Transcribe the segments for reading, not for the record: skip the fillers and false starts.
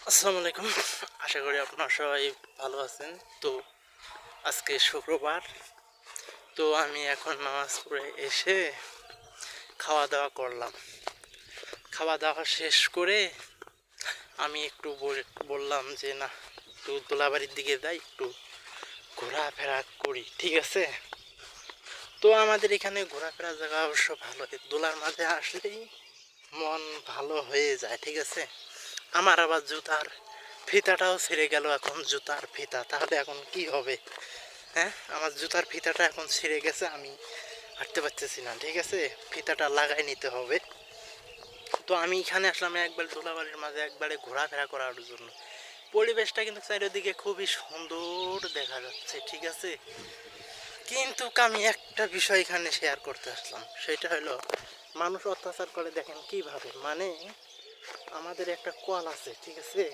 আসসালামু আলাইকুম। আশা করি আপনারা সবাই ভালো আছেন। তো আজকে শুক্রবার। তো আমি এখন নামাজ পড়ে এসে খাওয়া দাওয়া করলাম। খাওয়া দাওয়া শেষ করে আমি একটু বললাম যে না, একটু দোলাবাড়ির দিকে যাই, একটু ঘোরাফেরা করি, ঠিক আছে। তো আমাদের এখানে ঘোরাফেরার জায়গা অবশ্য ভালো, দোলার মাঝে আসলেই মন ভালো হয়ে যায়, ঠিক আছে। আমার আবার জুতার ফিতাটাও ছিঁড়ে গেল, এখন জুতার ফিতা, তাহলে এখন কি হবে? হ্যাঁ, আমার জুতার ফিতাটা এখন ছিঁড়ে গেছে, আমি হাঁটতে পারতেছি না, ঠিক আছে। ফিতাটা লাগাই নিতে হবে। তো আমি এখানে আসলাম একবার ধুলাবালির মাঝে একবারে ঘোরাফেরা করার জন্য। পরিবেশটা কিন্তু চারিদিকে খুবই সুন্দর দেখা যাচ্ছে, ঠিক আছে। কিন্তু আমি একটা বিষয় এখানে শেয়ার করতে আসলাম, সেটা হলো মানুষ অত্যাচার করে, দেখেন কিভাবে। মানে আমাদের একটা কল আছে, ঠিক আছে।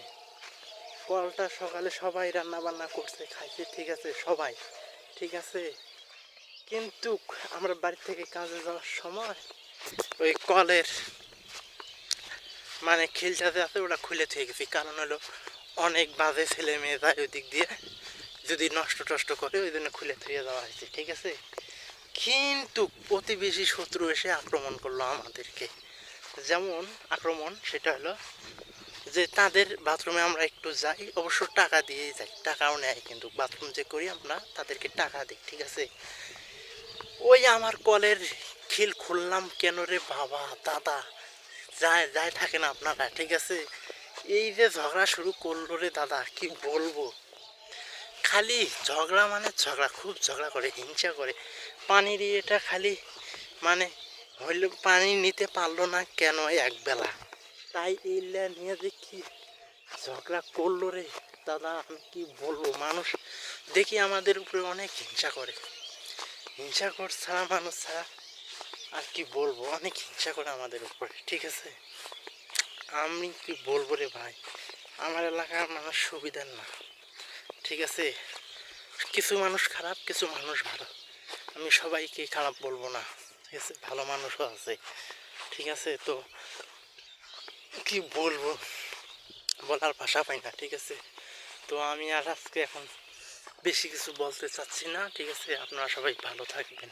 কলটা সকালে সবাই রান্না বান্না করছে, খাইছে, ঠিক আছে, সবাই ঠিক আছে। কিন্তু আমরা বাড়ি থেকে কাজে যাওয়ার সময় ওই কলের মানে খিলটাতে আছে ওটা খুলে থেকে গেছি, কারণ হলো অনেক বাজে ছেলে মেয়ে যায় ওই দিক দিয়ে, যদি নষ্ট টষ্ট করে, ওই জন্য খুলে থেকে যাওয়া হয়েছে, ঠিক আছে। কিন্তু প্রতিবেশী শত্রু এসে আক্রমণ করলো আমাদেরকে। যেমন আক্রমণ, সেটা হলো যে তাদের বাথরুমে আমরা একটু যাই, অবশ্য টাকা দিয়েই যাই, টাকাও নেয়, কিন্তু বাথরুম যে করি আমরা তাদেরকে টাকা দিই, ঠিক আছে। ওই আমার কলের খিল খুললাম কেন রে বাবা, দাদা যায় যায় থাকে না আপনারা, ঠিক আছে। এই যে ঝগড়া শুরু করলো রে দাদা, কি বলবো। খালি ঝগড়া মানে ঝগড়া, খুব ঝগড়া করে, হিংসা করে। পানির এটা খালি মানে হইলে পানি নিতে পারলো না কেন এক বেলা, তাই এইটা নিয়ে যে কি ঝগড়া করলো রে দাদা, আমি কি বলবো। মানুষ দেখি আমাদের উপরে অনেক হিংসা করে, হিংসা কর ছাড়া মানুষ ছাড়া আর কি বলবো, অনেক হিংসা করে আমাদের উপরে, ঠিক আছে। আমি কি বলবো রে ভাই, আমার এলাকার মানুষ সুবিধার না, ঠিক আছে। কিছু মানুষ খারাপ, কিছু মানুষ ভালো, আমি সবাইকে খারাপ বলবো না, ঠিক আছে, ভালো মানুষও আছে, ঠিক আছে। তো কি বলবো, বলার ভাষা পাই না, ঠিক আছে। তো আমি আর আজকে এখন বেশি কিছু বলতে চাচ্ছি না, ঠিক আছে। আপনারা সবাই ভালো থাকবেন।